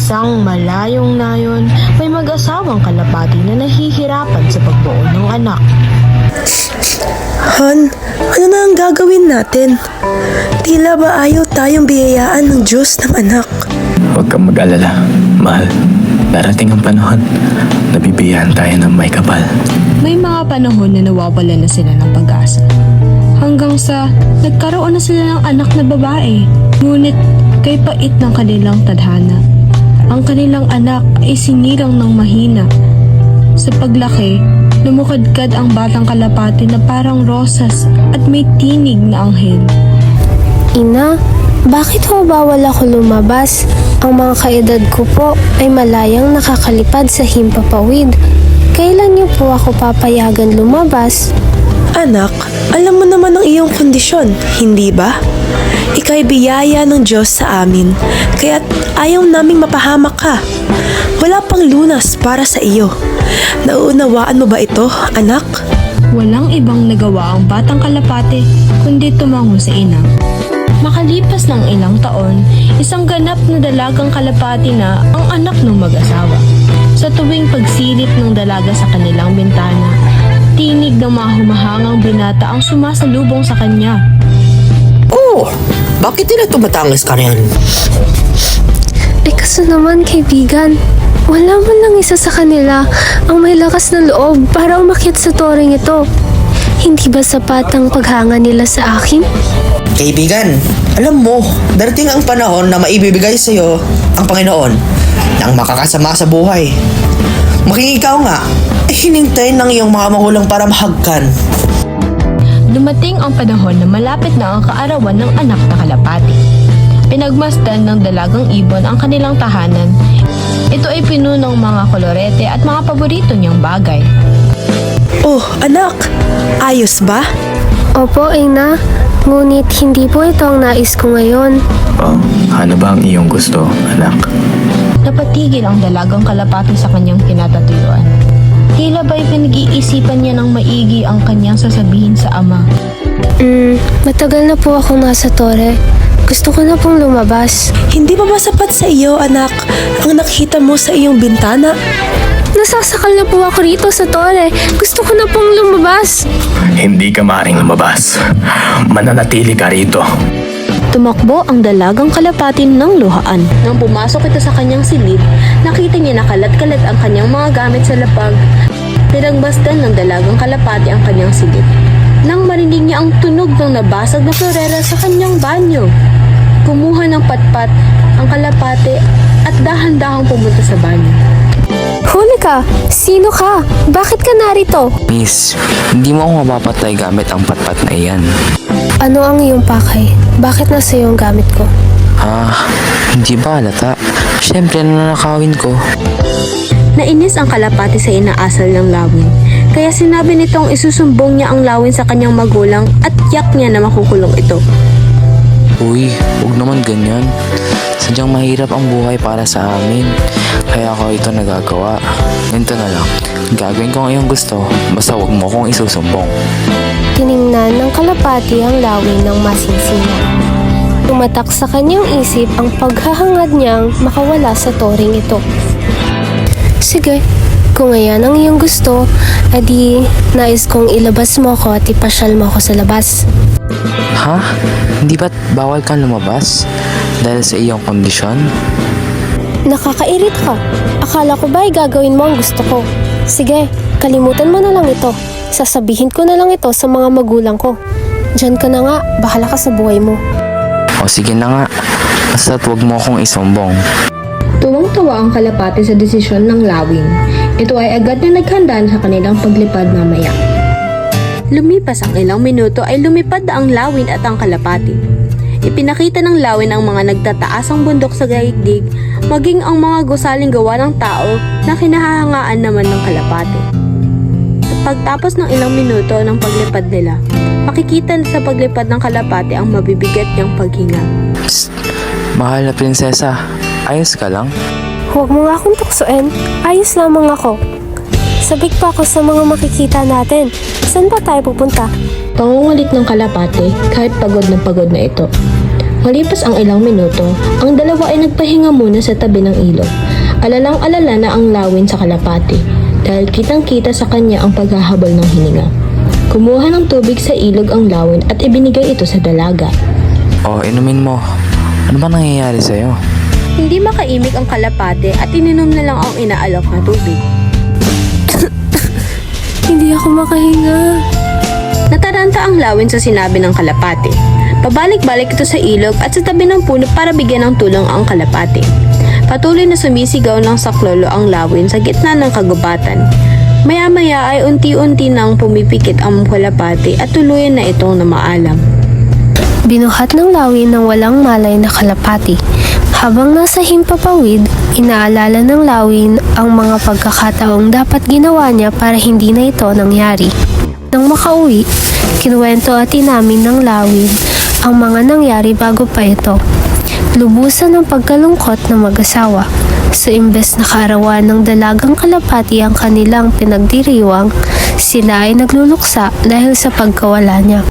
isang malayong nayon, may mag-asawang kalapati na nahihirapan sa pagbuo ng anak. Han, ano na ang gagawin natin? Tila ba ayaw tayong biyayaan ng Diyos ng anak? Huwag kang mag-alala, mahal. Darating ang panahon, nabibigyan tayo ng may kapal. May mga panahon na nawawala na sila ng pag-asa. Hanggang sa nagkaroon na sila ng anak na babae. Ngunit kay pait ng kanilang tadhana, ang kanilang anak ay sinilang ng mahina. Sa paglaki, lumukadkad ang batang kalapati na parang rosas at may tinig na anghel. Ina, bakit ho bawal ako lumabas? Ang mga kaedad ko po ay malayang nakakalipad sa himpapawid. Kailan niyo po ako papayagan lumabas? Anak, alam mo naman ang iyong kondisyon, hindi ba? Ika'y biyaya ng Diyos sa amin, kaya't ayaw naming mapahamak ka. Wala pang lunas para sa iyo. Nauunawaan mo ba ito, anak? Walang ibang nagawa ang batang kalapate kundi tumango sa ina. Makalipas ng ilang taon, isang ganap na dalagang kalapati na ang anak ng mag-asawa. Sa tuwing pagsilip ng dalaga sa kanilang bintana, tinig ng mga humahangang binata ang sumasalubong sa kanya. Oh, bakit nila tumatangis ka riyan? Kaso naman kaibigan, wala man lang isa sa kanila ang may lakas na loob para umakyat sa toring ito. Hindi ba sapat ang paghanga nila sa akin? Kaibigan, alam mo, darating ang panahon na maibibigay sa iyo ang Panginoon ng makakasama sa buhay. Makinig ikaw nga, hinintay ng iyong mga magulang para mahagkan. Dumating ang panahon na malapit na ang kaarawan ng anak na kalapati. Pinagmasdan ng dalagang ibon ang kanilang tahanan. Ito ay pinuno ng mga kolorete at mga paborito niyang bagay. Oh, anak, ayos ba? Opo, Ina. Ngunit hindi po ito ang nais ko ngayon. Oh, ano ba ang iyong gusto, anak? Napatigil ang dalagang kalapati sa kanyang kinatatuyuan. Tila ba'y pinag-iisipan niya ng maigi ang kanyang sasabihin sa ama. Matagal na po ako nasa tore. Gusto ko na pong lumabas. Hindi ba sapat sa iyo, anak, ang nakita mo sa iyong bintana? Nasasakal na po ako rito sa tore. Gusto ko na pong lumabas. Hindi ka maaaring lumabas. Mananatili ka rito. Tumakbo ang dalagang kalapati ng luhaan. Nang pumasok ito sa kanyang silid, nakita niya na kalat-kalat ang kanyang mga gamit sa lapag. Pinagbasdan ng dalagang kalapati ang kanyang silid. Nang marinig niya ang tunog ng nabasag na florera sa kanyang banyo. Kumuha ng patpat ang kalapati at dahan-dahang pumunta sa banyo. Huli ka! Sino ka? Bakit ka narito? Miss, hindi mo ako mapapatay gamit ang patpat na iyan. Ano ang iyong pakay? Bakit nasa iyo ang gamit ko? Hindi ba halata? Siyempre nanakawin ko. Nainis ang kalapati sa inaasal ng lawin. Kaya sinabi nitong isusumbong niya ang lawin sa kanyang magulang at tiyak niya na makukulong ito. Uy, huwag naman ganyan. Sadyang mahirap ang buhay para sa amin. Kaya ako ito nagagawa. Ganito na lang. Gagawin ko ang iyong gusto. Basta huwag mo kong isusumbong. Tiningnan ng kalapati ang lawin ng masinsinan. Tumatak sa kanyang isip ang paghahangad niyang makawala sa toring ito. Sige, kung ayan ang iyong gusto, adi nais kong ilabas mo ako at ipasyal mo ako sa labas. Ha? Hindi ba't bawal kang lumabas? Dahil sa iyong kondisyon? Nakakairit ka. Akala ko ba ay gagawin mo ang gusto ko? Sige, kalimutan mo na lang ito. Sasabihin ko na lang ito sa mga magulang ko. Diyan ka na nga, bahala ka sa buhay mo. O sige na nga. Basta't huwag mo akong isumbong. Tuwang-tuwa ang kalapati sa desisyon ng lawin. Ito ay agad na naghanda sa kanilang paglipad mamaya. Lumipas ang ilang minuto ay lumipad ang lawin at ang kalapati. Ipinakita ng lawin ang mga nagtataasang bundok sa daigdig, maging ang mga gusaling gawa ng tao na kinahahangaan naman ng kalapati. Pagtapos ng ilang minuto ng paglipad nila, makikita sa paglipad ng kalapati ang mabibigat niyang paghinga. Psst, mahal na prinsesa. Ayos ka lang? Huwag mo nga akong tuksoin. Ayos lamang ako. Sabik pa ako sa mga makikita natin. Saan ba tayo pupunta? Pangungulit ng kalapate kahit pagod na ito. Malipas ang ilang minuto, ang dalawa ay nagpahinga muna sa tabi ng ilog. Alalang-alala na ang lawin sa kalapati dahil kitang-kita sa kanya ang paghahabol ng hininga. Kumuha ng tubig sa ilog ang lawin at ibinigay ito sa dalaga. Oh, inumin mo. Ano ba nangyayari sa'yo? Hindi makaimik ang kalapate at ininom na lang ang inaalok na tubig. Hindi ako makahinga. Nataranta ang lawin sa sinabi ng kalapate. Pabalik-balik ito sa ilog at sa tabi ng puno para bigyan ng tulong ang kalapate. Patuloy na sumisigaw ng saklolo ang lawin sa gitna ng kagubatan. Maya-maya ay unti-unti nang pumipikit ang kalapate at tuluyan na itong namaalam. Binuhat ng lawin ng walang malay na kalapati. Habang nasa himpapawid, inaalala ng lawin ang mga pagkakataong dapat ginawa niya para hindi na ito nangyari. Nang makauwi, kinuwento at inamin ng lawin ang mga nangyari bago pa ito. Lubusan ng pagkalungkot ng mag-asawa. So imbes na kaarawan ng dalagang kalapati ang kanilang pinagdiriwang, sila ay nagluluksa dahil sa pagkawala niya.